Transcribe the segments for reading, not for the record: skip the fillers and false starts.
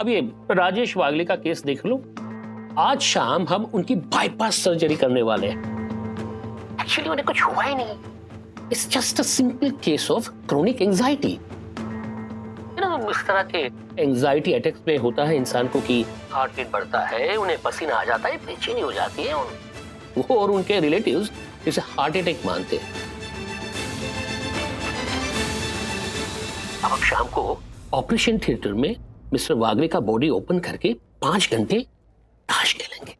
अब ये राजेश वागले का केस देख लो। आज शाम हम उनकी बाईपास सर्जरी करने वाले हैं। एक्चुअली उन्हें कुछ हुआ ही नहीं। It's just a simple case of chronic anxiety. इस तरह के एंजाइटी अटैक्स में होता है इंसान को कि हार्ट रेट बढ़ता है, उन्हें पसीना आ जाता है, बेचैनी हो जाती है। वो और उनके रिलेटिव्स इसे हार्ट अटैक मानते हैं। अब शाम को ऑपरेशन थिएटर में मिस्टर वागले का बॉडी ओपन करके 5 घंटे ताश खेलेंगे।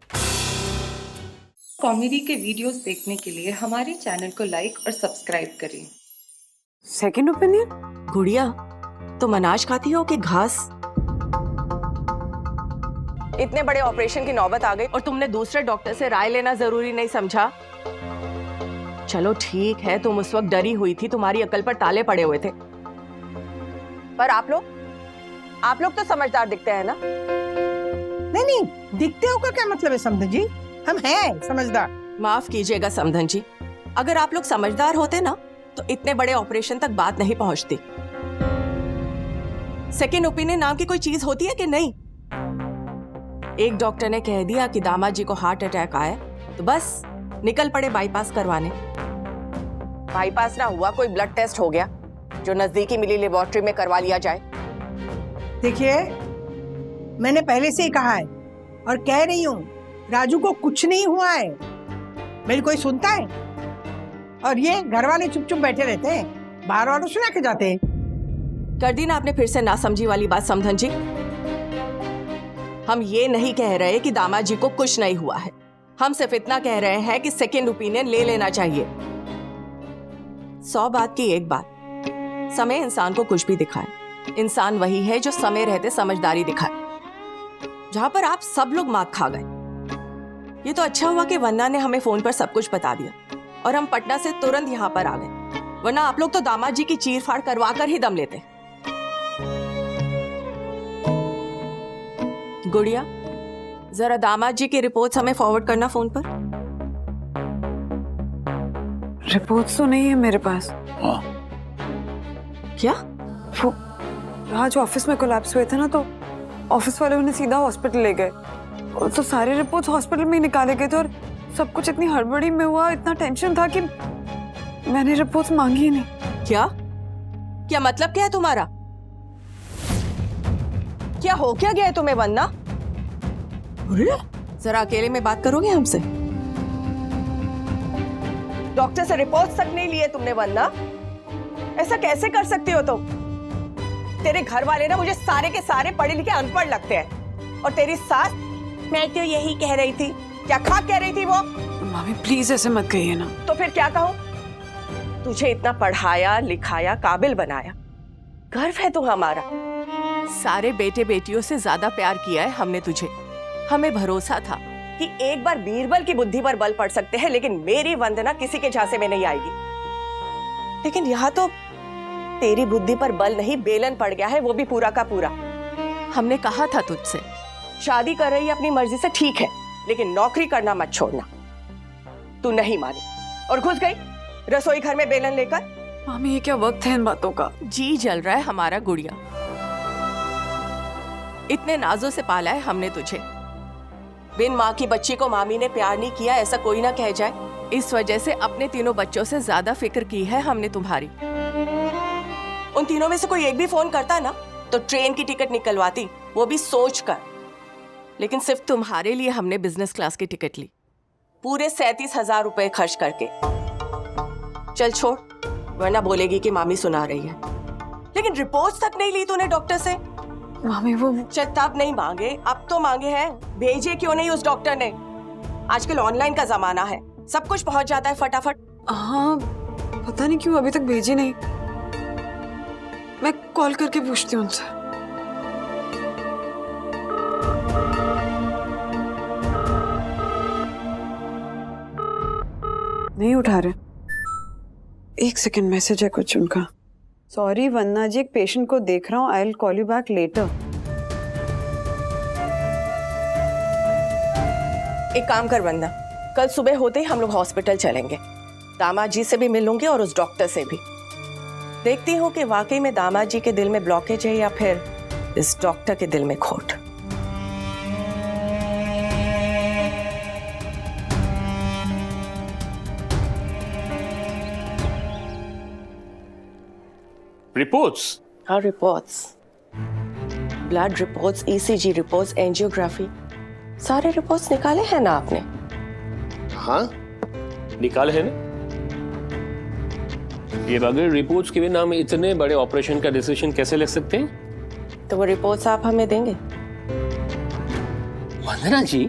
कॉमेडी के वीडियोस देखने के लिए हमारे चैनल को लाइक और सब्सक्राइब करें। Second opinion? गुड़िया, तुम अनाज खाती हो कि घास? इतने बड़े ऑपरेशन की नौबत आ गई और तुमने दूसरे डॉक्टर से राय लेना जरूरी नहीं समझा? चलो ठीक है, तुम उस वक्त डरी हुई थी, तुम्हारी अकल पर ताले पड़े हुए थे, पर आप लोग तो समझदार दिखते हैं ना? नहीं, दिखते हो का क्या मतलब है समधन जी? हम हैं समझदार। माफ कीजिएगा समधन जी, अगर आप लोग समझदार होते ना तो इतने बड़े ऑपरेशन तक बात नहीं पहुंचती। सेकेंड ओपिनियन नाम की कोई चीज होती है कि नहीं? एक डॉक्टर ने कह दिया कि दामाद जी को हार्ट अटैक आया तो बस निकल पड़े बाईपास करवाने। बाईपास ना हुआ, कोई ब्लड टेस्ट हो गया जो नजदीकी मिली लेबोरेटरी में करवा लिया जाए। देखिए, मैंने पहले से ही कहा है और कह रही हूँ, राजू को कुछ नहीं हुआ है। मेरी कोई सुनता है? और ये घर वाले चुप चुप बैठे रहते हैं, बाहर वालों सुना के जाते हैं। कर दी ना आपने फिर से नासमझी वाली बात समधन जी। हम ये नहीं कह रहे कि दामाद जी को कुछ नहीं हुआ है, हम सिर्फ इतना कह रहे हैं कि सेकेंड ओपिनियन ले लेना चाहिए। 100 बात की एक बात, समय इंसान को कुछ भी दिखाए, इंसान वही है जो समय रहते समझदारी दिखाए। जहां पर आप सब लोग मात खा गए। ये तो अच्छा हुआ कि वन्ना ने हमें फोन पर सब कुछ बता दिया और हम पटना से तुरंत यहाँ पर आ गए, वरना आप लोग तो दामाद जी की चीर फाड़ करवा कर ही दम लेते। गुड़िया, जरा दामाद जी की रिपोर्ट्स हमें फॉरवर्ड करना फोन पर। रिपोर्ट्स तो नहीं है मेरे पास। क्या? वो आज ऑफिस में कोलैप्स हुए थे ना, तो ऑफिस वाले उन्हें सीधा हॉस्पिटल ले गए, तो सारे रिपोर्ट्स हॉस्पिटल में ही निकाले गए थे और सब कुछ इतनी हड़बड़ी में हुआ, इतना टेंशन था कि मैंने रिपोर्ट्स मांगी ही नहीं। क्या मतलब क्या है तुम्हारा? क्या हो क्या गया है तुम्हें वन्ना? अरे जरा अकेले में बात करोगे हमसे? डॉक्टर से रिपोर्ट्स तक नहीं लिए तुमने वन्ना? ऐसा कैसे कर सकती हो तुम? तेरे घर वाले ना मुझे सारे के सारे पढ़े लिखे अनपढ़ लगते हैं, और तेरी सास, मैं तो यही कह रही थी। क्या खाक कह रही थी वो? मामी प्लीज ऐसे मत कहिए ना। तो फिर क्या कहूं? तुझे इतना पढ़ाया लिखाया काबिल बनाया, गर्व है तू हमारा। सारे बेटे बेटियों से ज्यादा प्यार किया है हमने तुझे। हमें भरोसा था कि एक बार बीरबल की बुद्धि पर बल पड़ सकते हैं, लेकिन मेरी वंदना किसी के झांसे में नहीं आएगी। लेकिन यहाँ तो तेरी बुद्धि पर बल नहीं, बेलन पड़ गया है, वो भी पूरा का पूरा। हमने कहा था तुझसे, शादी कर रही है अपनी मर्जी से ठीक है, लेकिन नौकरी करना मत छोड़ना। तू नहीं मानी और घुस गई रसोई घर में बेलन लेकर। मामी ये क्या वक्त है इन बातों का? जी जल रहा है हमारा गुड़िया। इतने नाजों से पाला है हमने तुझे, बिन माँ की बच्ची को मामी ने प्यार नहीं किया ऐसा कोई ना कह जाए। इस वजह से अपने तीनों बच्चों से ज्यादा फिक्र की है हमने तुम्हारी। उन तीनों में से कोई एक भी फोन करता ना तो ट्रेन की टिकट निकलवाती, वो भी सोच कर। लेकिन सिर्फ तुम्हारे लिए हमने बिजनेस क्लास की टिकट ली, पूरे 37,000 रुपए खर्च करके। चल छोड़, वरना बोलेगी कि मामी सुना रही है। लेकिन रिपोर्ट्स तक नहीं ली तूने डॉक्टर से। मामी वो चल तब नहीं मांगे, अब तो मांगे हैं। भेजे क्यों नहीं उस डॉक्टर ने? आजकल ऑनलाइन का जमाना है, सब कुछ पहुंच जाता है फटाफट। हाँ, पता नहीं क्यों अभी तक भेजी नहीं। मैं कॉल करके पूछती हूँ उनसे। नहीं उठा रहे। एक सेकंड, मैसेज है कुछ उनका। सॉरी वन्ना जी, एक पेशेंट को देख रहा हूँ, I will call you back later. एक काम कर वन्ना, कल सुबह होते ही हम लोग हॉस्पिटल चलेंगे। दामाद जी से भी मिलूंगी और उस डॉक्टर से भी। देखती हूँ कि वाकई में दामाद जी के दिल में ब्लॉकेज है या फिर इस डॉक्टर के दिल में खोट। रिपोर्ट्स? हाँ, reports, blood reports, ECG reports, angiography, सारे रिपोर्ट्स निकाले हैं ना आपने? हाँ, निकाले हैं ना। ये बगैर रिपोर्ट्स के बिना हम इतने बड़े ऑपरेशन का डिसीजन कैसे ले सकते हैं? तो वो रिपोर्ट्स आप हमें देंगे? वंदना जी,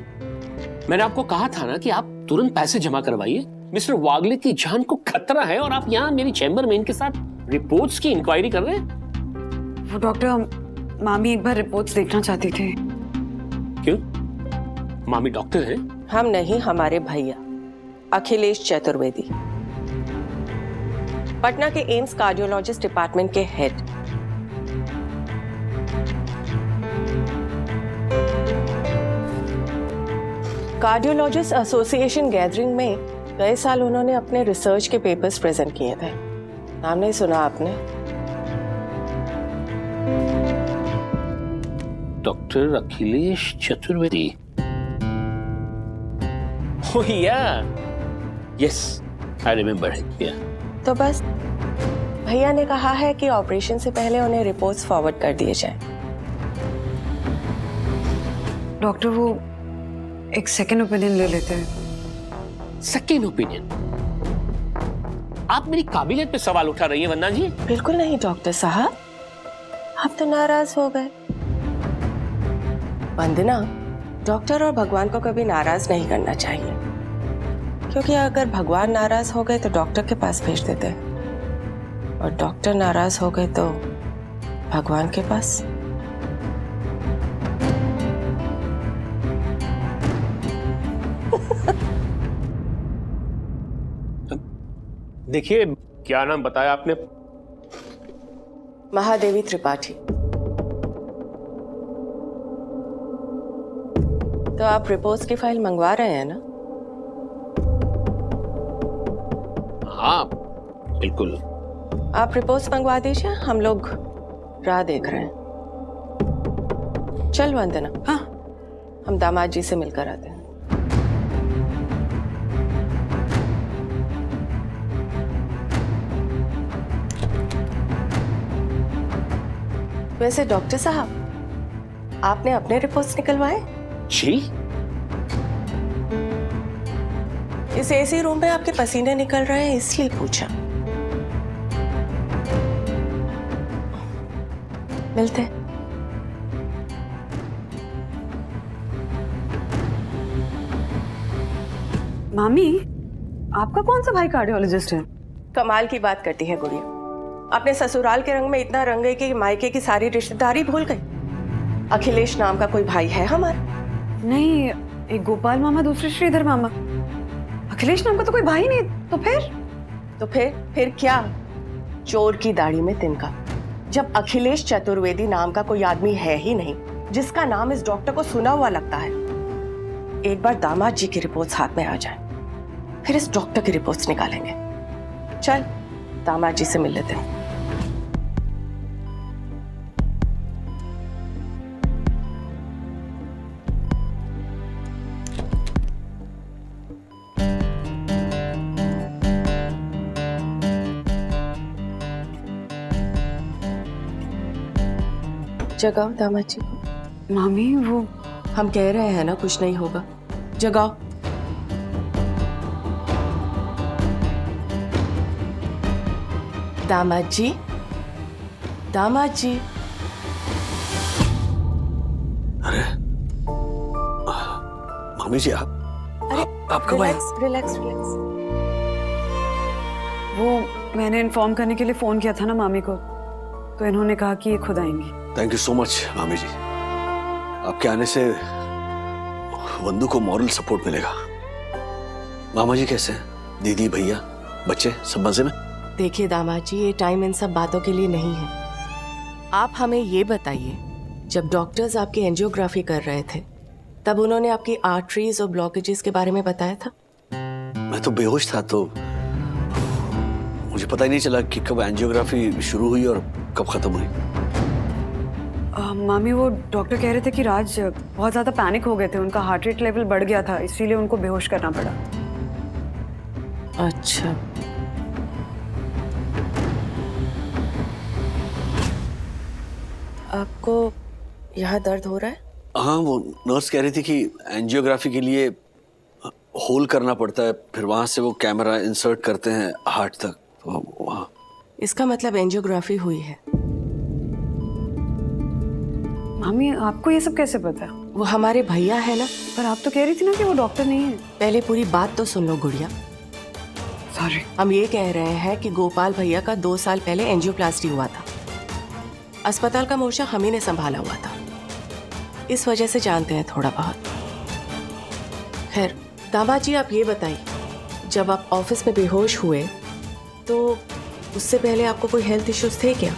मैंने आपको कहा था ना कि आप तुरंत पैसे जमा करवाइए। मिस्टर वागले की जान को खतरा है और आप यहाँ मेरी चैम्बर में इनके साथ रिपोर्ट्स की इंक्वायरी कर रहे हैं। वो डॉक्टर, मामी एक बार रिपोर्ट्स देखना चाहती थी। क्यों? मामी डॉक्टर हैं? हम नहीं, हमारे भैया अखिलेश चतुर्वेदी, पटना के एम्स कार्डियोलॉजिस्ट डिपार्टमेंट के हेड। कार्डियोलॉजिस्ट एसोसिएशन गैदरिंग में गए साल उन्होंने अपने रिसर्च के पेपर्स प्रेजेंट किए थे। नाम नहीं सुना आपने? डॉक्टर अखिलेश चतुर्वेदी। ओह या, यस, आई रिमेम्बर। तो बस भैया ने कहा है कि ऑपरेशन से पहले उन्हें रिपोर्ट्स फॉरवर्ड कर दिए जाएं। डॉक्टर, वो एक सेकेंड ओपिनियन ले लेते हैं। Second opinion? आप मेरी काबिलियत पे सवाल उठा रही हैं वंदना जी? बिल्कुल नहीं डॉक्टर साहब, आप तो नाराज हो गए। वंदना, डॉक्टर और भगवान को कभी नाराज नहीं करना चाहिए, क्योंकि अगर भगवान नाराज हो गए तो डॉक्टर के पास भेज देते हैं, और डॉक्टर नाराज हो गए तो भगवान के पास। देखिए, क्या नाम बताया आपने? महादेवी त्रिपाठी। तो आप रिपोर्ट्स की फाइल मंगवा रहे हैं ना? हाँ, बिल्कुल। आप रिपोर्ट्स मंगवा दीजिए, हम लोग राह देख रहे हैं। चल वंदना, हाँ, हम दामाद जी से मिलकर आते हैं। वैसे डॉक्टर साहब, आपने अपने रिपोर्ट्स निकलवाए? जी? इस एसी रूम में आपके पसीने निकल रहे हैं इसलिए पूछा। मिलते हैं। मामी, आपका कौन सा भाई कार्डियोलॉजिस्ट है? कमाल की बात करती है गुड़िया, अपने ससुराल के रंग में इतना रंग गई कि मायके की सारी रिश्तेदारी भूल गई। अखिलेश नाम का कोई भाई है हमारा? नहीं, एक गोपाल मामा, दूसरे श्रीधर मामा। अखिलेश नाम का तो कोई भाई नहीं। तो फिर क्या? चोर की दाढ़ी में तिनका। जब अखिलेश चतुर्वेदी नाम का कोई आदमी है ही नहीं जिसका नाम इस डॉक्टर को सुना हुआ लगता है, एक बार दामाद जी की रिपोर्ट्स हाथ में आ जाए, फिर इस डॉक्टर की रिपोर्ट्स निकालेंगे। चल, दामाद जी से मिल लेते हैं। जगाओ दामाद जी को। मामी, वो हम कह रहे हैं ना कुछ नहीं होगा, जगाओ। दामाद जी, दामाद जी। अरे मामी जी, आप कब आए? रिलैक्स। वो मैंने इन्फॉर्म करने के लिए फोन किया था ना मामी को, तो इन्होंने कहा कि ये खुद आएंगी। थैंक यू सो मच मामी जी, आपके आने से वंदू को मॉरल सपोर्ट मिलेगा। मामा जी कैसे हैं? दीदी, भैया, बच्चे सब मजे में? देखिए दामाद जी, ये टाइम इन सब बातों के लिए नहीं है। आप हमें ये बताइए, जब डॉक्टर्स आपकी एंजियोग्राफी कर रहे थे तब उन्होंने आपकी आर्टरीज और ब्लॉकेजेस के बारे में बताया था? मैं तो बेहोश था, तो मुझे पता ही नहीं चला कि कब एंजियोग्राफी शुरू हुई और कब खत्म हुई। मामी वो डॉक्टर कह रहे थे कि राज बहुत ज्यादा पैनिक हो गए थे, उनका हार्ट रेट लेवल बढ़ गया था, इसीलिए उनको बेहोश करना पड़ा। अच्छा, आपको यहाँ दर्द हो रहा है? हाँ, वो नर्स कह रही थी कि एंजियोग्राफी के लिए होल करना पड़ता है, फिर वहां से वो कैमरा इंसर्ट करते हैं हार्ट तक, तो वहां। इसका मतलब एंजियोग्राफी हुई है। मामी आपको ये सब कैसे पता? वो हमारे भैया है ना। पर आप तो कह रही थी ना कि वो डॉक्टर नहीं है। पहले पूरी बात तो सुन लो गुड़िया। सॉरी। हम ये कह रहे हैं कि गोपाल भैया का 2 साल पहले एंजियोप्लास्टी हुआ था। अस्पताल का मोर्चा हम ही ने संभाला हुआ था, इस वजह से जानते हैं थोड़ा बहुत। खैर दामाद जी, आप ये बताइए, जब आप ऑफिस में बेहोश हुए तो उससे पहले आपको कोई हेल्थ इश्यूज थे क्या?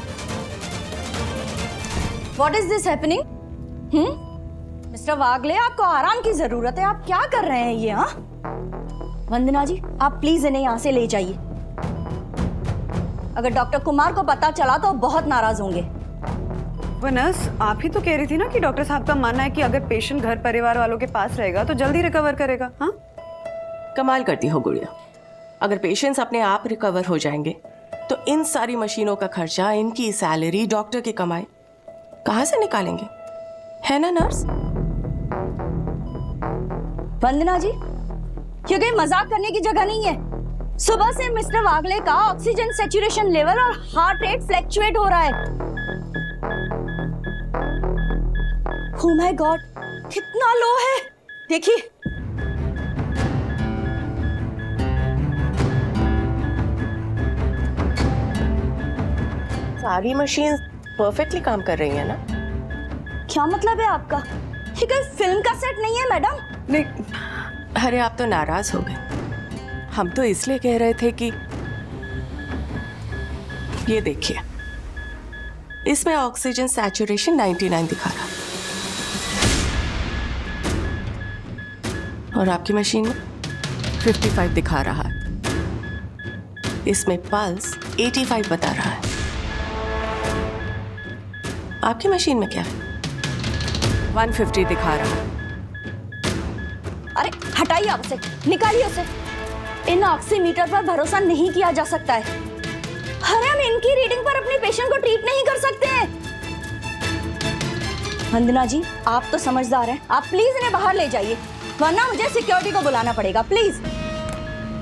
What is this happening? Mister Wagle, आपको आराम की जरूरत है। आप क्या कर रहे हैं ये? हाँ वंदना जी, आप प्लीज इन्हें यहाँ से ले जाइए। अगर डॉक्टर कुमार को पता चला तो बहुत नाराज होंगे। वो नर्स आप ही तो कह रही थी ना कि डॉक्टर साहब का मानना है कि अगर पेशेंट घर परिवार वालों के पास रहेगा तो जल्दी रिकवर करेगा। हाँ, कमाल करती हो गुड़िया। अगर पेशेंट्स अपने आप रिकवर हो जाएंगे तो इन सारी मशीनों का खर्चा, इनकी सैलरी, डॉक्टर की कमाई कहाँ से निकालेंगे, है ना नर्स? वंदना जी, ये कोई मजाक करने की जगह नहीं है। सुबह से मिस्टर वागले का ऑक्सीजन सैचुरेशन लेवल और हार्ट रेट फ्लैक्चुएट हो रहा है। ओह माय गॉड, कितना लो है देखिए। सारी मशीन परफेक्टली काम कर रही है ना? क्या मतलब है आपका? ये कोई फिल्म का सेट नहीं है मैडम। नहीं, अरे आप तो नाराज हो गए। हम तो इसलिए कह रहे थे कि ये देखिए, इसमें ऑक्सीजन सैचुरेशन 99 दिखा रहा और आपकी मशीन में 55 दिखा रहा है। इसमें पल्स 85 बता रहा है। आपकी मशीन में क्या है? 150 दिखा रहा है। अरे हटाइए आप उसे, निकालिए उसे। इन ऑक्सीमीटर पर भरोसा नहीं किया जा सकता है। अरे हम इनकी रीडिंग पर अपने पेशेंट को ट्रीट नहीं कर सकते हैं। वंदना जी, आप तो समझदार हैं, आप प्लीज इन्हें बाहर ले जाइए, वरना मुझे सिक्योरिटी को बुलाना पड़ेगा। प्लीज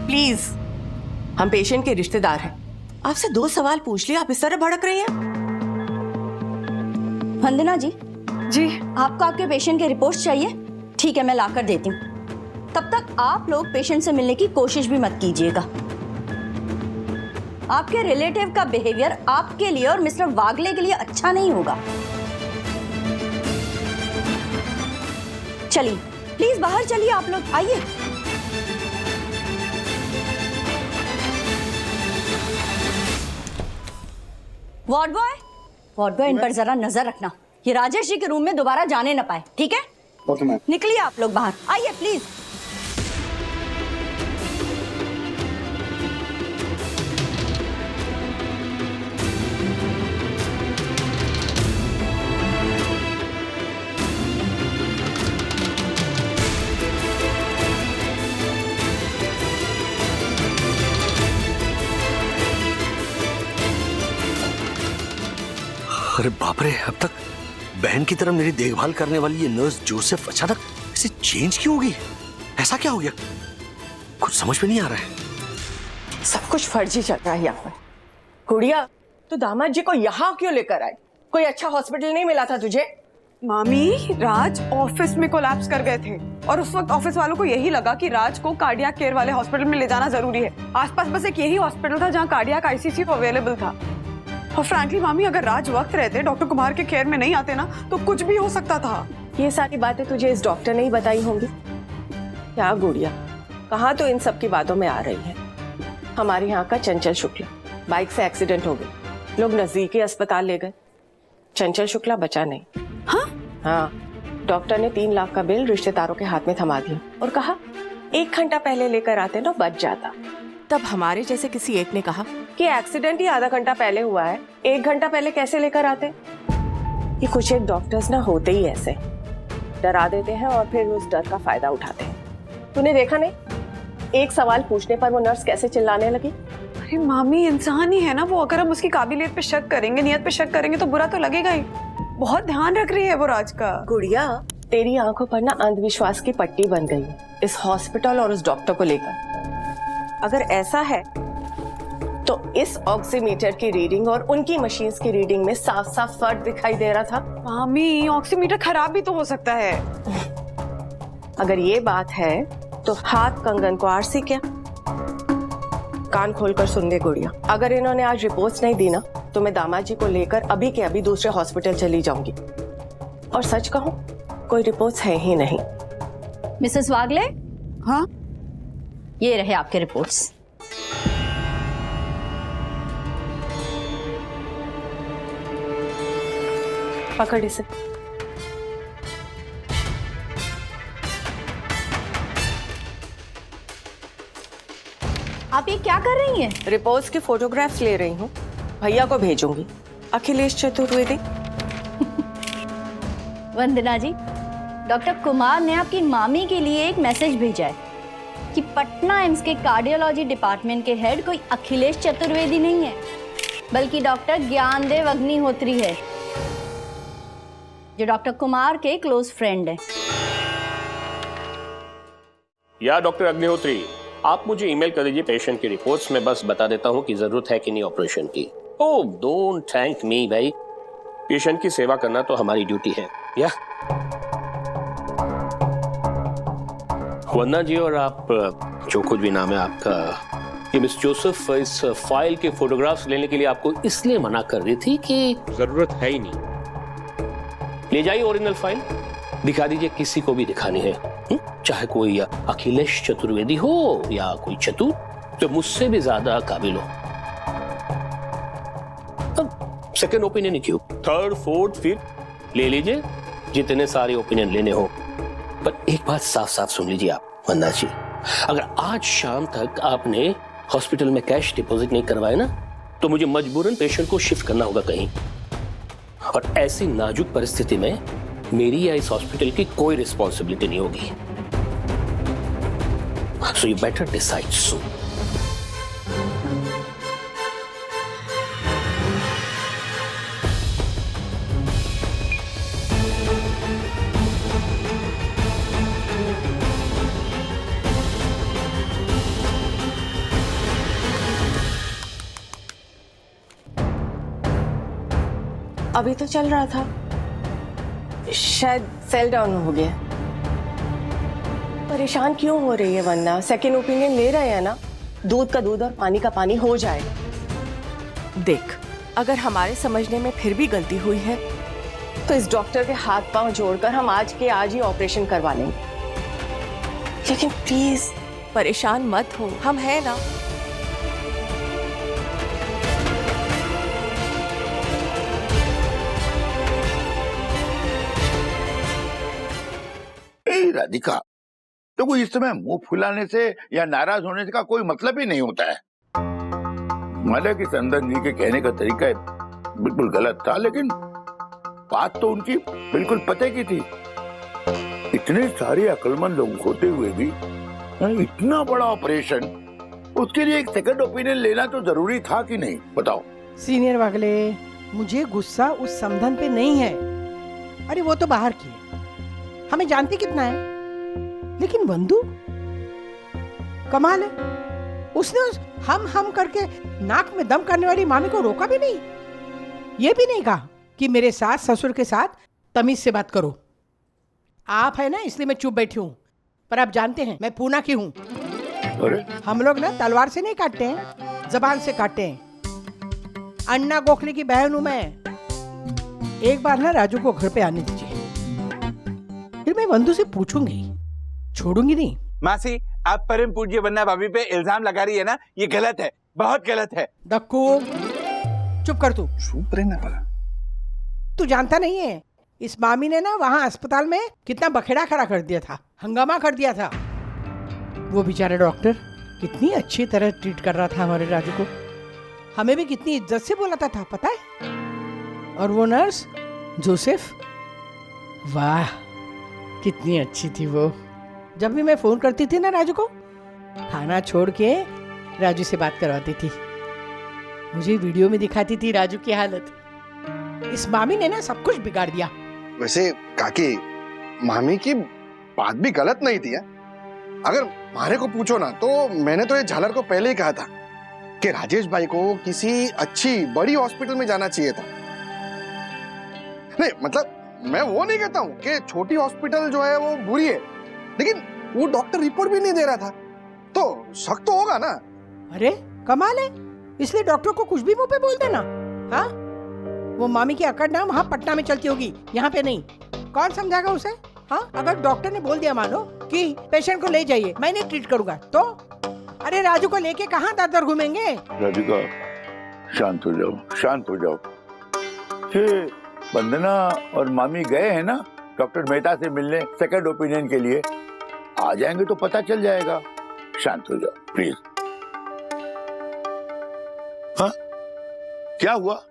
प्लीज, हम पेशेंट के रिश्तेदार हैं। आपसे 2 सवाल पूछ लिए, आप इस तरह भड़क रही हैं। वंदना जी, जी आपको आपके पेशेंट के रिपोर्ट्स चाहिए? ठीक है, मैं लाकर देती हूँ। तब तक आप लोग पेशेंट से मिलने की कोशिश भी मत कीजिएगा। आपके रिलेटिव का बिहेवियर आपके लिए और मिस्टर वागले के लिए अच्छा नहीं होगा। चलिए प्लीज बाहर चलिए, आप लोग आइए। वार्ड बॉय, इन पर जरा नजर रखना, ये राजेश जी के रूम में दोबारा जाने न पाए, ठीक है? Okay ma'am. निकलिए आप लोग बाहर, आइए प्लीज। अरे बाप रे, अब तक बहन की तरह मेरी देखभाल करने वाली ये नर्स जोसेफ अचानक ऐसे चेंज क्यों हो गई? ऐसा क्या हो गया? कुछ समझ में नहीं आ रहा है। सब कुछ फर्जी चल रहा है यहाँ पर। गुड़िया, तो दामाद जी को यहाँ क्यों लेकर आई? कोई अच्छा हॉस्पिटल नहीं मिला था तुझे? मामी, राज ऑफिस में कोलैप्स कर गए थे और उस वक्त ऑफिस वालों को यही लगा कि राज को कार्डियक केयर वाले हॉस्पिटल में ले जाना जरूरी है। आसपास बस एक यही हॉस्पिटल था जहाँ कार्डियक आईसीयू अवेलेबल था। और फ्रैंकली मामी, अगर राज वक्त रहते डॉक्टर कुमार के केयर में नहीं आते ना तो कुछ भी हो सकता था। ये सारी बातें तुझे इस डॉक्टर ने ही बताई होंगी। क्या गुड़िया, कहाँ तो इन सब की बातों में आ रही है। हमारे यहाँ का चंचल शुक्ला, बाइक से एक्सीडेंट हो गई, लोग नजदीकी अस्पताल ले गए, चंचल शुक्ला बचा नहीं। हाँ, डॉक्टर ने 3 लाख का बिल रिश्तेदारों के हाथ में थमा दिया और कहा 1 घंटा पहले लेकर आते ना बच जाता। तब हमारे जैसे किसी एक ने कहा कि एक्सीडेंट ही आधा घंटा पहले हुआ है, 1 घंटा पहले कैसे लेकर आते? ये कुछ एक डॉक्टर्स ना होते ही ऐसे डरा देते हैं और फिर उस डर का फायदा उठाते हैं। तूने देखा नहीं, एक सवाल पूछने पर वो नर्स कैसे चिल्लाने लगी। अरे मामी इंसान ही है ना वो, अगर हम उसकी काबिलियत पे शक करेंगे, नियत पे शक करेंगे तो बुरा तो लगेगा ही। बहुत ध्यान रख रही है वो राज का। गुड़िया, तेरी आंखों पर ना अंधविश्वास की पट्टी बन गई है इस हॉस्पिटल और उस डॉक्टर को लेकर। अगर ऐसा है तो इस ऑक्सीमीटर की रीडिंग और उनकी मशीन्स की रीडिंग में साफ साफ फर्क दिखाई दे रहा था। मामी ऑक्सीमीटर खराब भी तो हो सकता है। अगर ये बात है तो हाथ कंगन को आरसी क्या। कान खोलकर सुन ले गुड़िया, अगर इन्होंने आज रिपोर्ट्स नहीं दी ना तो मैं दामाद जी को लेकर अभी के अभी दूसरे हॉस्पिटल चली जाऊंगी। और सच कहूं, कोई रिपोर्ट्स है ही नहीं। मिसेस वागले, हाँ ये रहे आपके रिपोर्ट्स। पकड़ इसे। आप ये क्या कर रही हैं? रिपोर्ट्स की फोटोग्राफ्स ले रही हूँ, भैया को भेजूंगी। अखिलेश चतुर्वेदी। वंदना जी, डॉक्टर कुमार ने आपकी मामी के लिए एक मैसेज भेजा है कि पटना एम्स के कार्डियोलॉजी डिपार्टमेंट के हेड कोई अखिलेश चतुर्वेदी नहीं है, बल्कि डॉक्टर ज्ञानदेव अग्निहोत्री है, जो डॉक्टर कुमार के क्लोज फ्रेंड हैं। या डॉक्टर अग्निहोत्री, आप मुझे ईमेल कर दीजिए पेशेंट की रिपोर्ट्स में, बस बता देता हूँ कि जरूरत है कि नहीं ऑपरेशन की। ओह डोंट थैंक मी भाई, पेशेंट की सेवा करना तो हमारी ड्यूटी है। या वंदना जी, और आप जो कुछ भी नाम है आपका, ये मिस जोसेफ इस फाइल के फोटोग्राफ्स लेने के लिए आपको इसलिए मना कर रही थी कि जरूरत है ही नहीं। ले जाइए ओरिजिनल फाइल, दिखा दीजिए, किसी को भी दिखानी है, चाहे कोई अखिलेश चतुर्वेदी हो या कोई चतुर जो मुझसे भी ज्यादा काबिल हो। अब सेकंड ओपिनियन क्यों, थर्ड फोर्थ फिफ्थ ले लीजिए, जितने सारे ओपिनियन लेने हो। पर एक बात साफ साफ सुन लीजिए आप वंदना जी, अगर आज शाम तक आपने हॉस्पिटल में कैश डिपॉजिट नहीं करवाए ना तो मुझे मजबूरन पेशेंट को शिफ्ट करना होगा कहीं, और ऐसी नाजुक परिस्थिति में मेरी या इस हॉस्पिटल की कोई रिस्पॉन्सिबिलिटी नहीं होगी। सो यू बेटर डिसाइड सून। अभी तो चल रहा था, शायद सेल डाउन हो गया। परेशान क्यों हो रही है वंदना? सेकेंड ओपिनियन ले रहे हैं ना, दूध का दूध और पानी का पानी हो जाएगा। देख, अगर हमारे समझने में फिर भी गलती हुई है तो इस डॉक्टर के हाथ पांव जोड़कर हम आज के आज ही ऑपरेशन करवा लेंगे। लेकिन प्लीज परेशान मत हो, हम हैं ना। राधिका, तो इस समय मुंह फुलाने से या नाराज होने का कोई मतलब ही नहीं होता है। हालांकि संदन जी के कहने का तरीका बिल्कुल गलत था, लेकिन बात तो उनकी बिल्कुल पते की थी। इतने सारे अक्लमंद लोग होते हुए भी इतना बड़ा ऑपरेशन, उसके लिए एक सेकंड ओपिनियन लेना तो जरूरी था कि नहीं, बताओ। सीनियर वागले, मुझे गुस्सा उस समधन पे नहीं है। अरे वो तो बाहर की है, हमें जानती कितना है, लेकिन वंदू कमाल है, उसने हम करके नाक में दम करने वाली मामी को रोका भी नहीं। ये भी नहीं कहा कि मेरे सास ससुर के साथ तमीज से बात करो। आप है ना इसलिए मैं चुप बैठी हूँ, पर आप जानते हैं मैं पूना की हूँ। हम लोग ना तलवार से नहीं काटते हैं, जबान से काटते हैं। अन्ना गोखले की बहन हूँ मैं। एक बार ना राजू को घर पे आने दीजिए, फिर मैं वंदू से पूछूंगी, छोड़ूंगी नहीं। मासी, आप परम पूज्य वंदना भाभी पे इल्जाम लगा रही है ना, ये गलत है, बहुत गलत है। दक्कू, चुप कर तू। चुप रहना पड़ा। तू जानता नहीं है, इस मामी ने ना वहां अस्पताल में कितना बखेड़ा खड़ा कर दिया था, हंगामा कर दिया था। वो बेचारा डॉक्टर कितनी अच्छी तरह ट्रीट कर रहा था हमारे राजू को, हमें भी कितनी इज्जत से बुलाता था, पता है। और वो नर्स जोसेफ, वाह कितनी अच्छी थी वो। जब भी मैं फोन करती थी ना राजू को, खाना छोड़ के राजू से बात करवाती थी। मुझे वीडियो में दिखाती थी राजू की हालत। इस मामी ने ना सब कुछ बिगाड़ दिया। वैसे काकी, मामी की बात भी गलत नहीं थी। अगर मारे को पूछो ना तो मैंने तो ये झालर को पहले ही कहा था कि राजेश भाई को किसी अच्छी बड़ी हॉस्पिटल में जाना चाहिए था। नहीं मतलब मैं वो नहीं कहता हूँ कि छोटी हॉस्पिटल जो है वो बुरी है, लेकिन वो डॉक्टर रिपोर्ट भी नहीं दे रहा था तो शक तो होगा ना। अरे कमाल है, इसलिए डॉक्टर को कुछ भी मुंह पे बोल देना। हाँ, वो मामी की अकड़ ना वहाँ पटना में चलती होगी, यहाँ पे नहीं। कौन समझाएगा उसे? हाँ, अगर डॉक्टर ने बोल दिया मानो कि पेशेंट को ले जाइए, मैं नहीं ट्रीट करूंगा, तो अरे राजू को लेके कहाँ दर घूमेंगे? राधिका, शांत हो जाओ, शांत हो जाओ। ये वंदना और मामी गए हैं ना डॉक्टर मेहता से मिलने सेकंड ओपिनियन के लिए, आ जाएंगे तो पता चल जाएगा। शांत हो जाओ प्लीज। हाँ, क्या हुआ?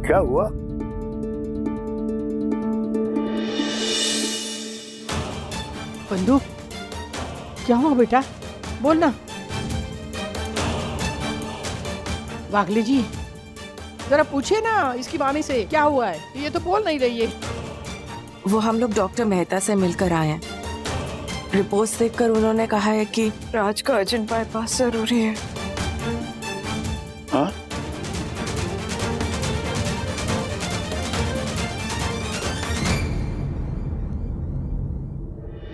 क्या हुआ? बंधु, क्या हुआ बेटा? बोल ना। वागले जी, जरा पूछिए ना इसकी मामी से क्या हुआ है, ये तो बोल नहीं रही है। वो हम लोग डॉक्टर मेहता से मिलकर आए हैं। रिपोर्ट्स देखकर उन्होंने कहा है कि राज का अर्जेंट बाईपास जरूरी है। हाँ?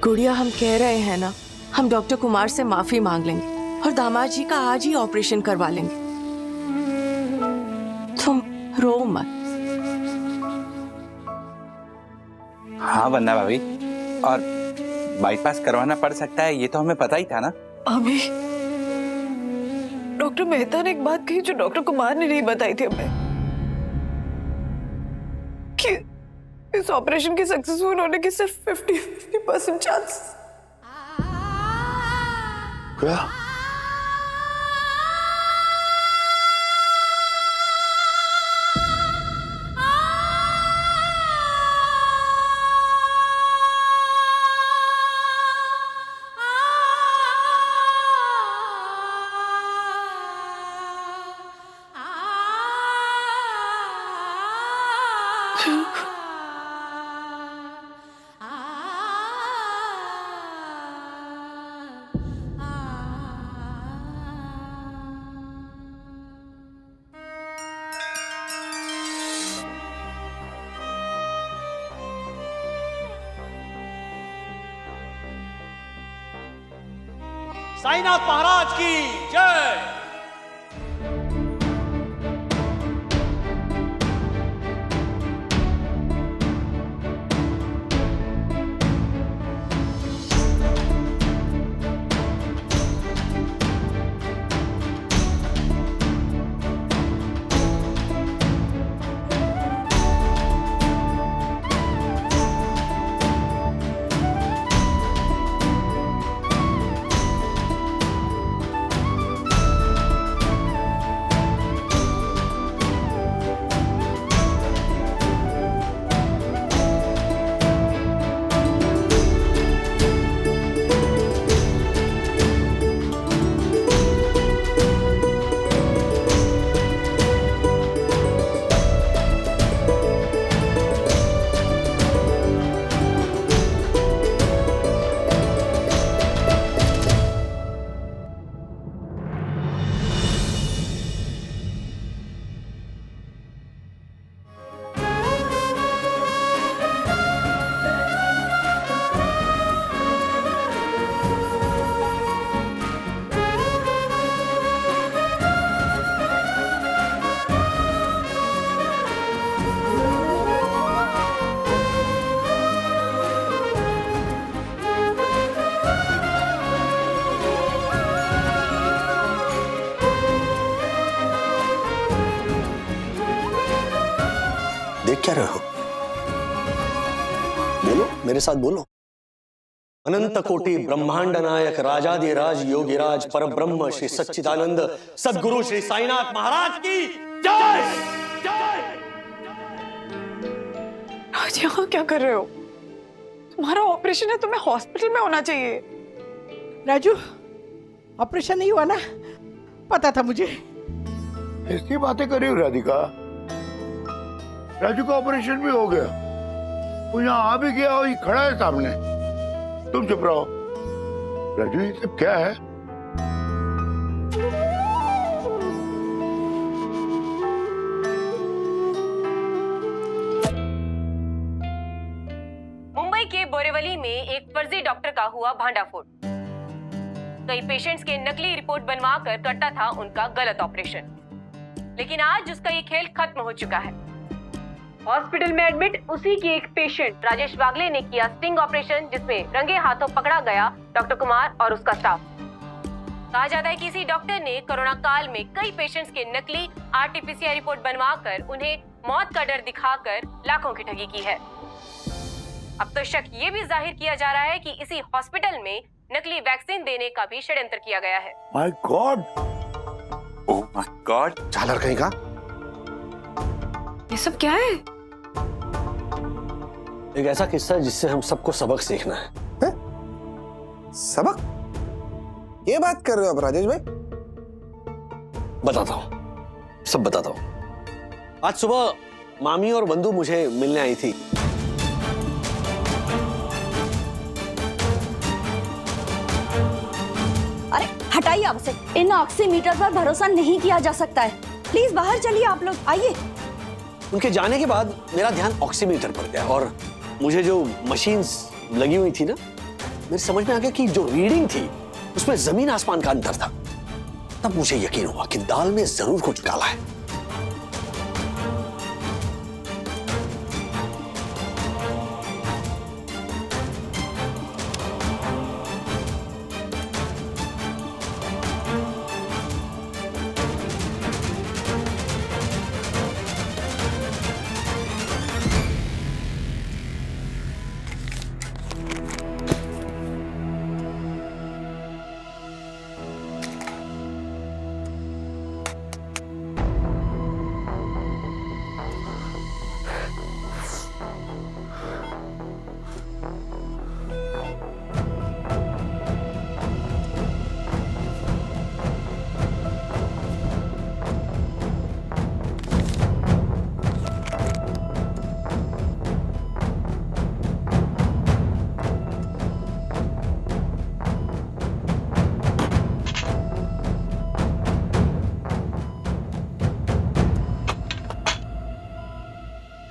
गुड़िया, हम कह रहे हैं ना, हम डॉक्टर कुमार से माफी मांग लेंगे और दामाद जी का आज ही ऑपरेशन करवा लेंगे। तुम रो मत। हाँ वंदना भाभी, और बाईपास करवाना पड़ सकता है ये तो हमें पता ही था ना। अभी डॉक्टर मेहता ने एक बात कही जो डॉक्टर कुमार ने नहीं बताई थी हमें, कि इस ऑपरेशन के सक्सेसफुल होने की सिर्फ 50% चांस। क्या? साईनाथ महाराज की जय। देख क्या रहे हो? बोलो, मेरे साथ बोलो। अनंत कोटि ब्रह्मांड नायक राजाधिराज योगिराज परब्रह्म श्री सच्चिदानंद सद्गुरु श्री साईनाथ महाराज की जय। आज यहाँ क्या कर रहे हो? तुम्हारा ऑपरेशन है, तुम्हें हॉस्पिटल में होना चाहिए। राजू, ऑपरेशन नहीं हुआ ना? पता था मुझे। ऐसी बातें कर रही हो राधिका? राजू का ऑपरेशन भी हो गया, वो यहाँ आ भी गया और ये खड़ा है सामने। तुम चुप रहो। राजू, ये सब क्या है? मुंबई के बोरीवली में एक फर्जी डॉक्टर का हुआ भांडाफोड़। कई पेशेंट्स के नकली रिपोर्ट बनवा कर करता था उनका गलत ऑपरेशन, लेकिन आज उसका ये खेल खत्म हो चुका है। हॉस्पिटल में एडमिट उसी की एक पेशेंट राजेश वागले ने किया स्टिंग ऑपरेशन, जिसमें रंगे हाथों पकड़ा गया डॉक्टर कुमार और उसका स्टाफ। कहा जाता है कि इसी डॉक्टर ने कोरोना काल में कई पेशेंट्स के नकली आरटीपीसीआर रिपोर्ट बनवाकर उन्हें मौत का डर दिखाकर लाखों की ठगी की है। अब तो शक ये भी जाहिर किया जा रहा है कि इसी हॉस्पिटल में नकली वैक्सीन देने का भी षड्यंत्र किया गया है। My God, oh my God, झालर कहीं का। ये सब क्या है? एक ऐसा किस्सा है जिससे हम सबको सबक सीखना है। सबक? ये बात कर रहे हो आप राजेश भाई? बताता हूं, सब बताता हूं। आज सुबह मामी और बंधु मुझे मिलने आई थी। अरे हटाइए आप से, इन ऑक्सीमीटर पर भरोसा नहीं किया जा सकता है। प्लीज बाहर चलिए आप लोग, आइए। उनके जाने के बाद मेरा ध्यान ऑक्सीमीटर पर गया और मुझे जो मशीन्स लगी हुई थी ना, मेरी समझ में आ गया कि जो रीडिंग थी उसमें जमीन आसमान का अंतर था। तब मुझे यकीन हुआ कि दाल में जरूर कुछ डाला है।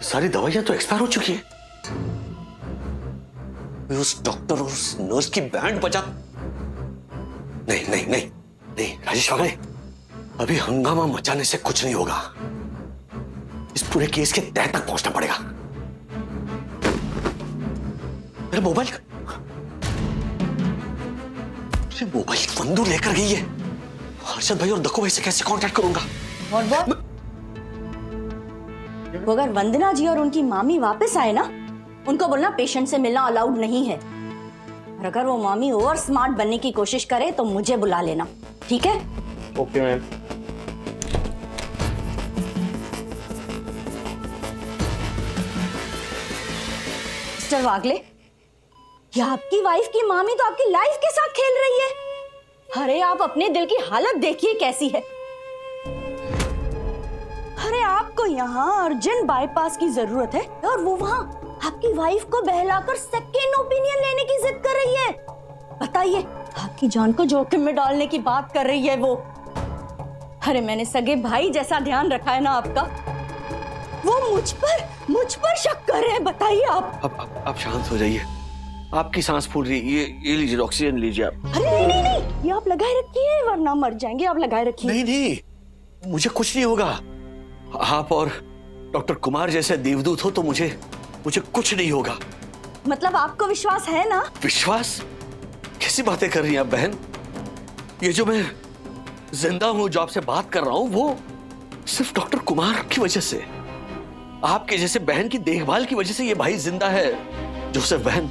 सारी दवाइयां तो एक्सपायर हो चुकी है। उस डॉक्टर और उस नर्स की बैंड बजा। नहीं नहीं नहीं नहीं राजेश वागले, अभी हंगामा मचाने से कुछ नहीं होगा। इस पूरे केस के तह तक पहुंचना पड़ेगा। मेरा मोबाइल बंदूक लेकर गई है। हर्षद भाई और दक्कू भाई से कैसे कांटेक्ट करूंगा? वो अगर वंदना जी और उनकी मामी वापस आए ना, उनको बोलना पेशेंट से मिलना अलाउड नहीं है। और अगर वो मामी ओवर स्मार्ट बनने की कोशिश करे तो मुझे बुला लेना, ठीक है? Okay ma'am. मिस्टर वागले, ये आपकी वाइफ की मामी तो आपकी लाइफ के साथ खेल रही है। अरे आप अपने दिल की हालत देखिए कैसी है। अरे आपको यहाँ अर्जेंट बाईपास की जरूरत है और वो वहाँ आपकी वाइफ को बहलाकर सेकेंड ओपिनियन लेने की जिद कर रही है। बताइए, आपकी जान को जोखिम में डालने की बात कर रही है वो। अरे मैंने सगे भाई जैसा ध्यान रखा है ना आपका, वो मुझ पर शक कर रहे हैं। बताइए आप शांत हो जाइए। आपकी सांस फूल रही है। ये लीजिए, ऑक्सीजन लीजिए आप। अरे नहीं नहीं नहीं, ये आप लगाए रखिए वरना मर जाएंगे। आप लगाए रखिए। नहीं नहीं, मुझे कुछ नहीं होगा। आप और डॉक्टर कुमार जैसे देवदूत हो तो मुझे कुछ नहीं होगा। मतलब आपको विश्वास है ना? विश्वास? कैसी बातें कर रही हैं आप बहन? ये जो मैं जिंदा हूं, जो आपसे बात कर रहा हूं, वो सिर्फ डॉक्टर कुमार की वजह से, आपके जैसे बहन की देखभाल की वजह से ये भाई जिंदा है। जो सिर्फ बहन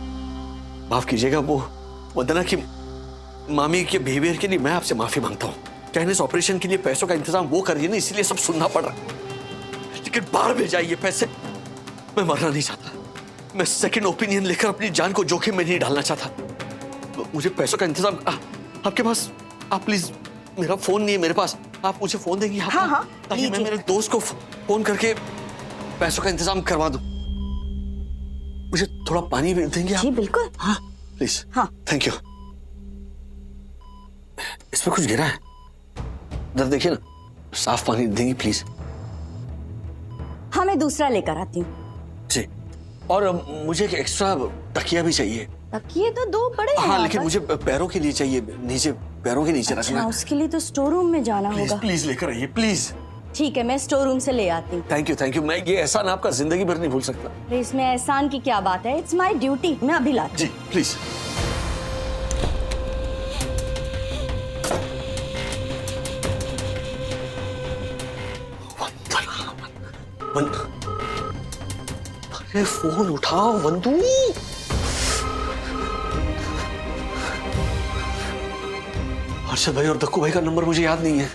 माफ कीजिएगा, वो वंदना की मामी के बिहेवियर के लिए मैं आपसे माफी मांगता हूँ। कहने इस ऑपरेशन के लिए पैसों का इंतजाम वो कर रही है ना, इसलिए सब सुनना पड़ रहा है। लेकिन बाहर भेजा ये पैसे, मैं मरना नहीं चाहता। मैं सेकंड ओपिनियन लेकर अपनी जान को जोखिम में नहीं डालना चाहता। मुझे पैसों का इंतजाम आपके पास, आप प्लीज, मेरा फोन नहीं है मेरे पास, आप मुझे फोन देंगी? हाँ हाँ, ताकि मैं मेरे दोस्त को फोन करके पैसों का इंतजाम करवा दूं। मुझे थोड़ा पानी भी देंगे आप? जी बिल्कुल। हाँ प्लीज। हाँ थैंक यू। इसमें कुछ गिरा है, इधर देखिए ना, साफ पानी देंगी प्लीज? हाँ मैं दूसरा लेकर आती हूँ। जी, और मुझे एक एक्स्ट्रा तकिया भी चाहिए। तकिए तो 2 बड़े हैं। हाँ लेकिन मुझे पैरों के लिए चाहिए, नीचे पैरों के नीचे रखना। अच्छा, उसके लिए तो स्टोर रूम में जाना होगा। प्लीज लेकर आइए प्लीज। ठीक है, मैं स्टोर रूम से ले आती हूँ। Thank you. मैं ये एहसान आपका जिंदगी भर नहीं भूल सकता। अरे इसमें एहसान की क्या बात है, इट्स माई ड्यूटी। मैं अभी लाती जी प्लीज। अरे फोन उठाओ वंदू। हर्षद भाई और दक्कू भाई का नंबर मुझे याद नहीं है।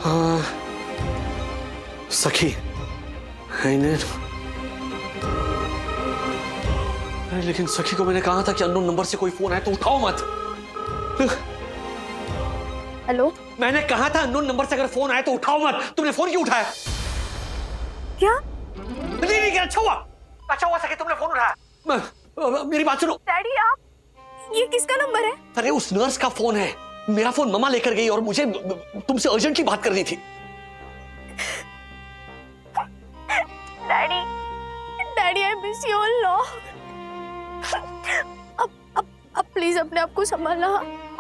हाँ सखी है इन्हें। अरे लेकिन सखी को मैंने कहा था कि अननोन नंबर से कोई फोन आए तो उठाओ मत। हेलो, मैंने कहा था अननोन नंबर से अगर फोन आए तो उठाओ मत। तुमने फोन क्यों उठाया? क्या? नहीं, अच्छा हुआ सखी तुमने फोन उठाया। मेरी बात सुनो। डैडी आप, ये किसका नंबर है? अरे उस नर्स का फोन है। मेरा फोन मम्मा लेकर गई और मुझे तुमसे अर्जेंटली बात करनी थी। Daddy I miss you a lot. अब प्लीज अपने आप को संभालना।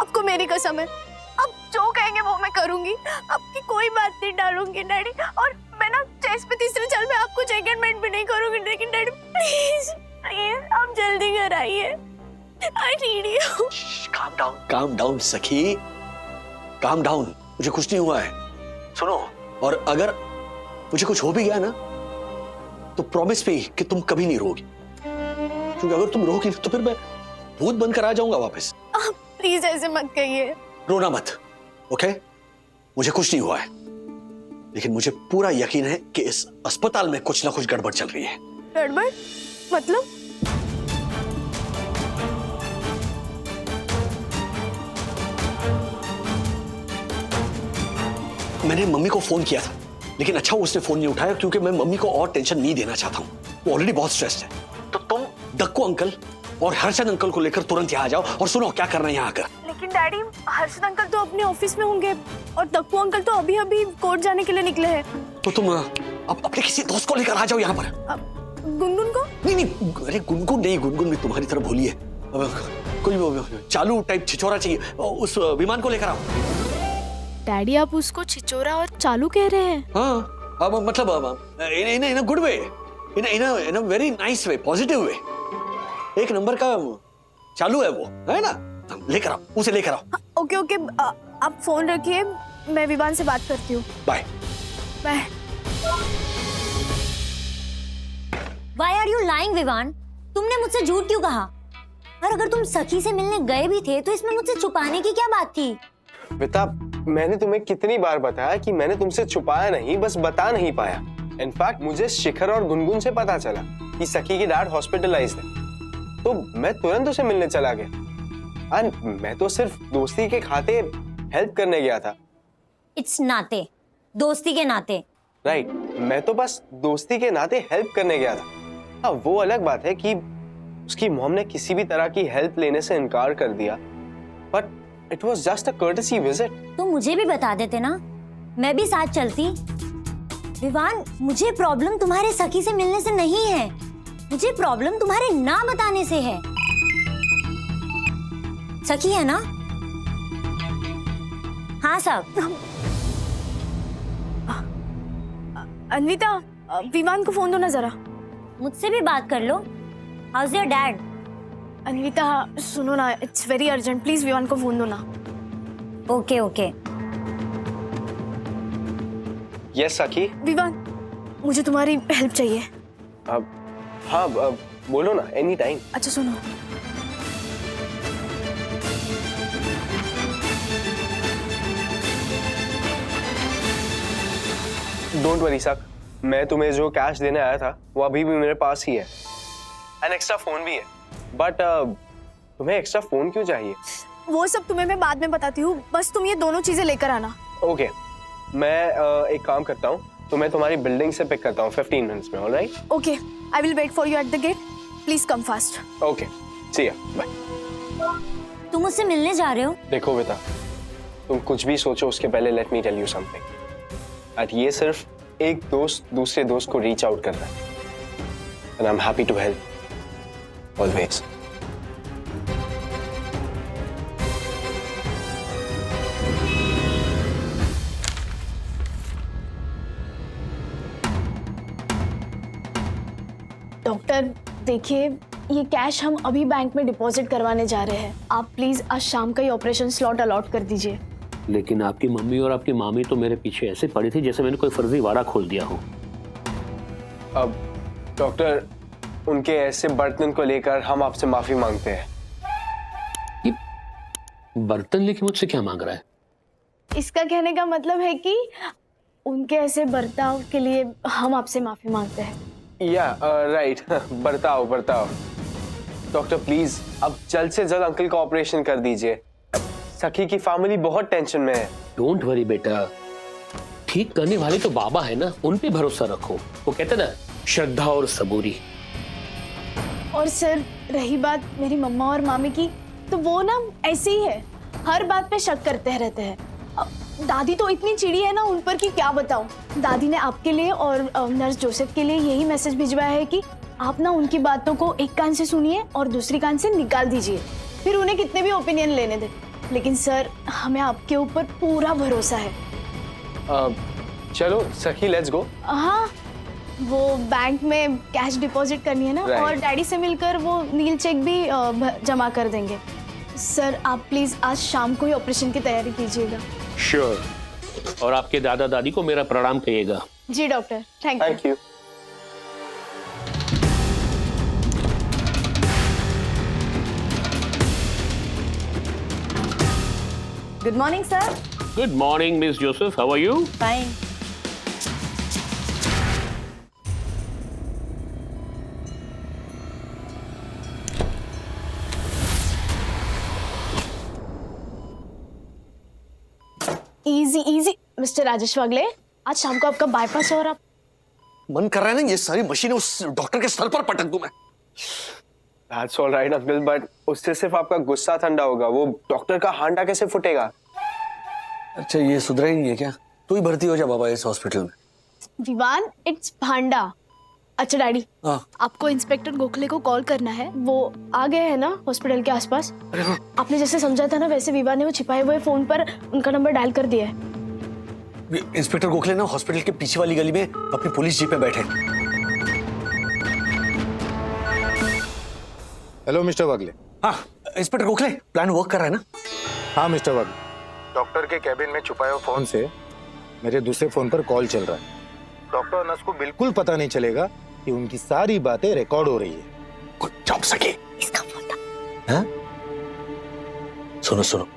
आपको मेरी कसम है, अब जो कहेंगे वो मैं करूंगी। आपकी कोई बात नहीं डालूंगी डैडी। और मैं ना चेस पे तीसरे चाल में आपको चेकमेट भी नहीं करूंगी। लेकिन डैडी प्लीज प्लीज आप जल्दी घर आइए। I need you. Calm down सखी, काम डाउन। मुझे कुछ नहीं हुआ है। सुनो, और अगर मुझे कुछ हो भी गया ना तो प्रॉमिस पे कि तुम कभी नहीं रोगी, क्योंकि अगर तुम रोगी तो फिर मैं भूत बनकर आ जाऊंगा वापस। प्लीज ऐसे मत कहिए। रोना मत, ओके? मुझे कुछ नहीं हुआ है, लेकिन मुझे पूरा यकीन है कि इस अस्पताल में कुछ ना कुछ गड़बड़ चल रही है। गड़बड़ मतलब? मैंने मम्मी को फोन किया था, लेकिन अच्छा उसने फोन नहीं उठाया, क्योंकि मैं मम्मी को और टेंशन नहीं देना चाहता हूँ। वो ऑलरेडी बहुत स्ट्रेस्ड है। तो तुम दक्कू अंकल और हर्षद अंकल को लेकर तुरंत यहाँ आ जाओ और सुनो क्या करना है यहाँ आकर। लेकिन डैडी, हर्षद अंकल तो अपने ऑफिस में होंगे और दक्कू अंकल तो अभी अभी कोर्ट जाने के लिए निकले हैं। तो तुम अब अपने किसी दोस्त को लेकर आ जाओ यहाँ पर। गुनगुन को? नहीं, अरे गुनगुन नहीं, गुनगुन भी तुम्हारी तरह भूली है। कोई चालू टाइप छिछोरा चाहिए, उस विमान को लेकर आओ। डैडी आप उसको छिछोरा और चालू कह रहे हैं? हाँ, अब मतलब in a good way, in a very nice way, positive way. एक नंबर का चालू है वो, है ना? लेकर आओ, उसे लेकर आओ। ओके ओके, आप फोन रखिए, मैं विवान से बात करती हूँ। Bye bye. Why are you lying, Vivaan? तुमने मुझसे झूठ क्यों कहा? और अगर तुम सखी से मिलने गए भी थे तो इसमें मुझसे छुपाने की क्या बात थी? बेटा, मैंने तुम्हें कितनी बार बताया कि मैंने तुमसे छुपाया नहीं, बस बता नहीं पाया। इनफैक्ट मुझे शिखर और गुनगुन से पता चला कि सखी की डैड हॉस्पिटलाइज्ड है, तो मैं तुरंत उसे मिलने चला गया। और मैं तो सिर्फ दोस्ती के खाते हेल्प करने गया था। इट्स नाते, दोस्ती के नाते। राइट, मैं तो बस दोस्ती के नाते हेल्प करने गया था। हाँ, वो अलग बात है कि उसकी मॉम ने किसी भी तरह की हेल्प लेने से इनकार कर दिया, but it was just a courtesy visit. तो मुझे भी बता देते ना, मैं भी साथ चलती। विवान, मुझे प्रॉब्लम तुम्हारे सखी से मिलने से नहीं है, मुझे प्रॉब्लम तुम्हारे ना बताने से है। सखी है ना? हाँ साहब। अन्विता, विवान को फोन दो ना जरा। मुझसे भी बात कर लो। How's your dad? अन्विता सुनो ना, it's very urgent, please Vivaan को फोन दो ना। Okay okay. यस सखी। विवान, मुझे तुम्हारी हेल्प चाहिए। हाँ, बोलो ना, एनी टाइम। अच्छा सुनो, डोंट वरी सक, मैं तुम्हें जो कैश देने आया था वो अभी भी मेरे पास ही है, एंड एक्स्ट्रा फोन भी है। बट तुम्हें एक्स्ट्रा फोन क्यों चाहिए? वो सब तुम्हें मैं बाद में बताती हूँ, बस तुम ये दोनों चीजें लेकर आना। ओके, मैं एक काम करता हूँ, तो मैं तुम्हारी बिल्डिंग से पिक करता हूँ 15 मिनट्स में, alright? Okay, I will wait for you at the gate, please come fast. Okay, see ya, bye. तुम मुझसे मिलने जा रहे हो? देखो बेटा, तुम कुछ भी सोचो उसके पहले let me tell you something, एट ये सिर्फ एक दोस्त दूसरे दोस्त को रीच आउट कर रहा है, and I am happy to help always. Doctor देखिए, ये कैश हम अभी बैंक में डिपॉजिट करवाने जा रहे हैं, आप प्लीज आज शाम का ही ऑपरेशन स्लॉट अलॉट कर दीजिए। लेकिन आपकी मम्मी और आपकी मामी तो मेरे पीछे ऐसे पड़ी थी जैसे मैंने कोई फर्जी वाड़ा खोल दिया हो। अब डॉक्टर, उनके ऐसे बर्तन को लेकर हम आपसे माफी मांगते हैं। ये बर्तन लेके मुझसे क्या मांग रहा है? इसका कहने का मतलब है कि उनके ऐसे बर्ताव के लिए हम आपसे माफी मांगते हैं। या राइट, बर्ताव बर्ताव। डॉक्टर प्लीज अब जल्द से जल्द अंकल का ऑपरेशन कर दीजिए, सखी की फैमिली बहुत टेंशन में है। डोंट वरी बेटा, ठीक करने वाले तो बाबा है ना, उन पे भरोसा रखो। वो कहते ना, श्रद्धा और सबूरी। और सर रही बात मेरी मम्मा और मामी की, तो वो ना ऐसे ही है, हर बात पे शक करते रहते हैं। दादी तो इतनी चिड़ी है ना उन पर कि क्या बताऊं। दादी ने आपके लिए और नर्स जोसेफ के लिए यही मैसेज भिजवाया है कि आप ना उनकी बातों को एक कान से सुनिए और दूसरी कान से निकाल दीजिए, फिर उन्हें कितने भी ओपिनियन लेने दें। लेकिन सर हमें आपके ऊपर पूरा भरोसा है। चलो सखी, लेट्स गो। हाँ, वो बैंक में कैश डिपॉजिट करनी है ना, और डैडी से मिलकर वो नील चेक भी जमा कर देंगे। सर आप प्लीज आज शाम को ही ऑपरेशन की तैयारी कीजिएगा। श्योर। और आपके दादा दादी को मेरा प्रणाम कहिएगा। जी doctor, thank you. Good morning sir. Good morning miss Joseph, how are you? Fine. Easy easy mister Rajesh Wagle, आज शाम को आपका बाईपास है और आप मन कर रहा है ना ये सारी मशीनें उस डॉक्टर के सर पर पटक दूं मैं। That's all right, uncle, but उससे सिर्फ आपका गुस्सा ठंडा होगा, वो डॉक्टर का हांडा कैसे फुटेगा? अच्छा, ये सुधरा ही नहीं है क्या? तू ही भर्ती हो जा बाबा इस हॉस्पिटल में। विवान, इट्स भांडा। अच्छा डैडी, आपको इंस्पेक्टर गोखले को कॉल करना है, वो आ गए हैं ना हॉस्पिटल के आसपास। आपने जैसे समझा था ना, वैसे विवान ने वो छिपाए हुए फोन पर उनका नंबर डायल कर दिया है। इंस्पेक्टर गोखले ना हॉस्पिटल के पीछे वाली गली में अपनी पुलिस जीप में बैठे। हेलो मिस्टर वागले। हाँ इंस्पेक्टर गोखले, प्लान वर्क कर रहा है ना? हाँ मिस्टर वागले, डॉक्टर के कैबिन में छुपाए हुए फोन से मेरे दूसरे फोन पर कॉल चल रहा है। डॉक्टर और नर्स को बिल्कुल पता नहीं चलेगा कि उनकी सारी बातें रिकॉर्ड हो रही है। कुछ चौंक सके इसका फोन था। हाँ? सुनो सुनो,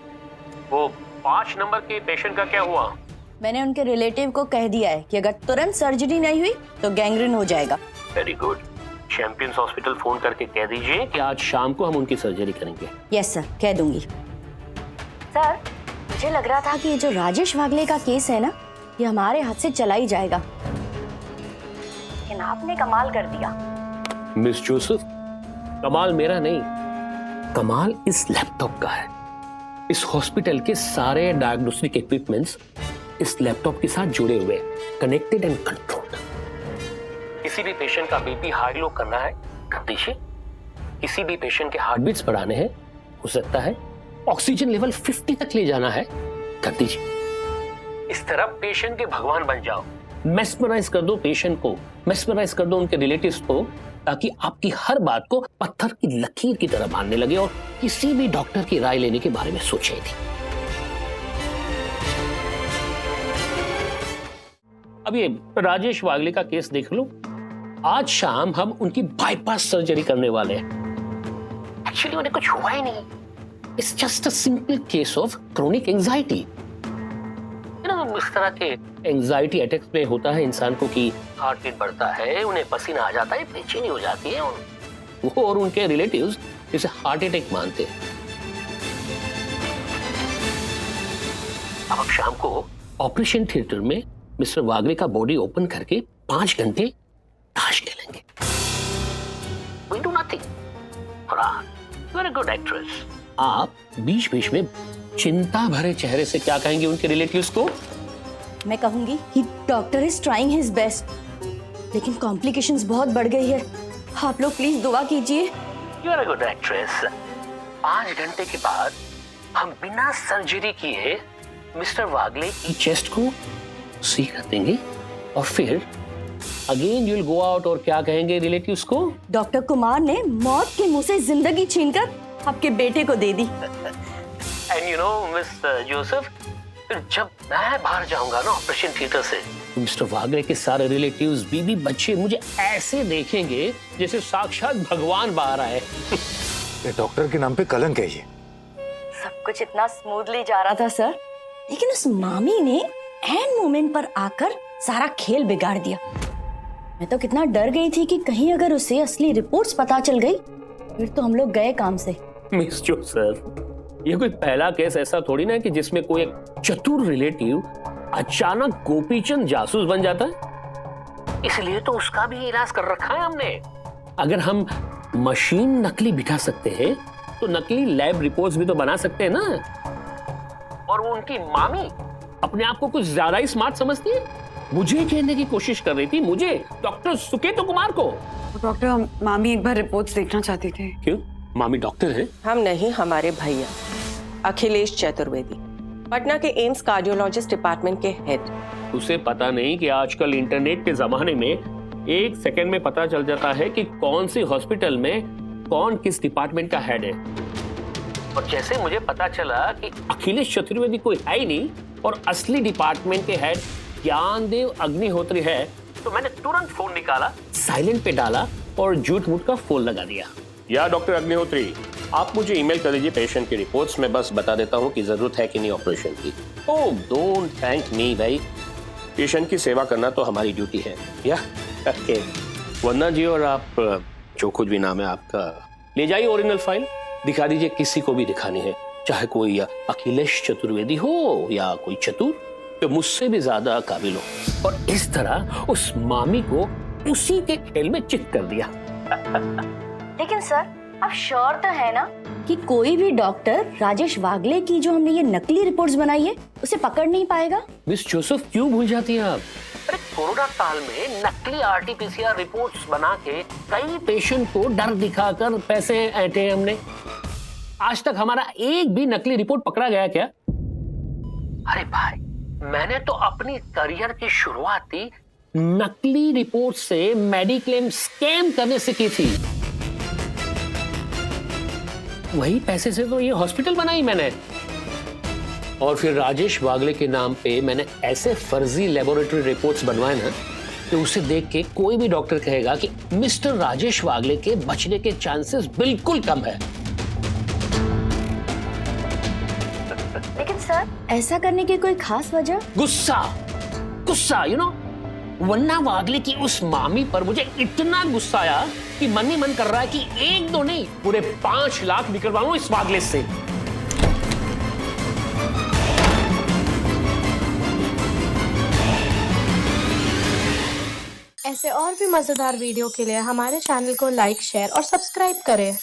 वो 5 नंबर के पेशेंट का क्या हुआ? मैंने उनके रिलेटिव को कह दिया है कि अगर तुरंत सर्जरी नहीं हुई तो गैंग्रीन हो जाएगा। Very good. Champions hospital phone करके कह दीजिए कि आज शाम को हम उनकी सर्जरी करेंगे। यस सर, कह दूंगी। सर मुझे लग रहा था कि ये जो राजेश वागले का केस है ना, ये हमारे हाथ से चला ही जाएगा, लेकिन आपने कमाल कर दिया। मिस जोसेफ, कमाल मेरा नहीं, कमाल इस लैपटॉप का है। इस हॉस्पिटल के सारे डायग्नोस्टिक इक्विपमेंट्स इस लैपटॉप के साथ जुड़े हुए, कनेक्टेड एंड कंट्रोल्ड। किसी भी पेशेंट का बीपी हाई लो करना है कर दीजिए, किसी भी पेशेंट के हार्ट बीट्स बढ़ाने हैं, हो सकता है ऑक्सीजन लेवल 50 तक ले जाना है, कर दीजिए। इस तरह पेशेंट के भगवान बन जाओ, मेस्मराइज कर दो पेशेंट को, मेस्मराइज कर दो उनके रिलेटिव्स को, ताकि आपकी हर बात को पत्थर की लकीर की तरह मानने लगे और किसी भी डॉक्टर की राय लेने के बारे में सोचे थी। अब ये राजेश वागले का केस देख लो, आज शाम हम उनकी बाईपास सर्जरी करने वाले हैं। एक्चुअली उन्हें कुछ हुआ ही नहीं, it's just a simple case of chronic anxiety. इस तरह के एंजाइटी अटैक्स में होता है इंसान को कि हार्ट रेट बढ़ता है, उन्हें पसीना आ जाता है, बेचैनी हो जाती है, वो और उनके रिलेटिव्स इसे हार्ट अटैक मानते हैं। अब शाम को ऑपरेशन थिएटर में मिस्टर वागले का बॉडी ओपन करके 5 घंटे ताश खेलेंगे। We do nothing. Farhan, you are a good actress. आप बीच बीच में चिंता भरे चेहरे से क्या कहेंगे उनके रिलेटिव्स को? मैं कहूंगी कि doctor is trying his best, लेकिन कॉम्प्लिकेशंस बहुत बढ़ गई है। आप लोग प्लीज दुआ कीजिए। You are a good actress. 5 घंटे के बाद हम बिना सर्जरी किए मिस्टर वागले की चेस्ट को सी कर देंगे और फिर अगेन यूल गो आउट और क्या कहेंगे रिलेटिव्स को? डॉक्टर कुमार ने मौत के मुंह से जिंदगी छीनकर आपके बेटे को दे दी। And you know mister Joseph, फिर जब मैं बाहर जाऊंगा ना ऑपरेशन थिएटर से, तो मिस्टर वागले के सारे रिलेटिव्स, बीवी, बच्चे मुझे ऐसे देखेंगे जैसे साक्षात भगवान बाहर आए। ये डॉक्टर के नाम पे कलंक है ये। सब कुछ इतना स्मूथली जा रहा था सर, लेकिन उस मामी ने एंड मोमेंट पर आकर सारा खेल बिगाड़ दिया। मैं तो कितना डर गई थी कि कहीं अगर उसे असली रिपोर्ट्स पता चल गई फिर तो हम लोग गए काम से। मिस जोसेफ, ये कोई पहला केस ऐसा थोड़ी ना है कि जिसमें कोई एक चतुर रिलेटिव अचानक गोपीचंद जासूस बन जाता है। इसलिए तो उसका भी इलाज कर रखा है हमने। अगर हम मशीन नकली बिठा सकते हैं तो नकली लैब रिपोर्ट्स भी तो बना सकते हैं ना। और वो उनकी मामी अपने आप को कुछ ज्यादा ही स्मार्ट समझती है, मुझे कहने की कोशिश कर रही थी, मुझे, डॉक्टर सुकेतु कुमार को। डॉक्टर, मामी एक बार रिपोर्ट्स देखना चाहती थी। क्यों? मामी डॉक्टर है? हम नहीं, हमारे भैया अखिलेश चतुर्वेदी, पटना के एम्स कार्डियोलॉजिस्ट डिपार्टमेंट के हेड। उसे पता नहीं कि आजकल इंटरनेट के जमाने में 1 सेकंड में पता चल जाता है कि कौन सी हॉस्पिटल में कौन किस डिपार्टमेंट का हेड है। और जैसे मुझे पता चला कि अखिलेश चतुर्वेदी कोई है ही नहीं और असली डिपार्टमेंट के हेड ज्ञानदेव अग्निहोत्री है, तो मैंने तुरंत फोन निकाला, साइलेंट पे डाला और झूठ मूठ का फोन लगा दिया। या डॉक्टर अग्निहोत्री, आप मुझे ईमेल कर दीजिए पेशेंट की रिपोर्ट्स, में बस बता देता हूँ कि जरूरत है कि नहीं ऑपरेशन की। ओह, डोंट थैंक मी भाई, पेशेंट की सेवा करना तो हमारी ड्यूटी है। या ओके, वंदना जी, और आप जो कुछ भी नाम है आपका, ले जाइए ओरिजिनल फाइल, दिखा दीजिए, किसी को भी दिखानी है, चाहे कोई अखिलेश चतुर्वेदी हो या कोई चतुर जो मुझसे भी ज्यादा काबिल हो। और इस तरह उस मामी को उसी के खेल में चित कर दिया। लेकिन सर, आप श्योर तो है ना कि कोई भी डॉक्टर राजेश वागले की जो हमने ये नकली रिपोर्ट्स बनाई है उसे पकड़ नहीं पाएगा? मिस जोसेफ, क्यों भूल जाती हैं आप? अरे कोरोना काल में नकली आरटीपीसीआर रिपोर्ट्स बना के कई पेशेंट को डर दिखाकर पैसे ऐंठे हमने। आज तक हमारा एक भी नकली रिपोर्ट पकड़ा गया क्या? अरे भाई, मैंने तो अपनी करियर की शुरुआत ही नकली रिपोर्ट से मेडिक्लेम स्कैम करने से की थी। वही पैसे से तो ये हॉस्पिटल बनाई मैंने। और फिर राजेश वागले के नाम पे मैंने ऐसे फर्जी लेबोरेटरी रिपोर्ट्स बनवाए ना कि उसे देख के कोई भी डॉक्टर कहेगा कि मिस्टर राजेश वागले के बचने के चांसेस बिल्कुल कम है। लेकिन सर, ऐसा करने की कोई खास वजह? गुस्सा, यू नो, वन्ना वागले की उस मामी पर मुझे इतना गुस्सा आया कि मन ही मन कर रहा है कि 1-2 नहीं, पूरे 5 लाख निकलवाऊं इस वागले से। ऐसे और भी मजेदार वीडियो के लिए हमारे चैनल को लाइक, शेयर और सब्सक्राइब करें।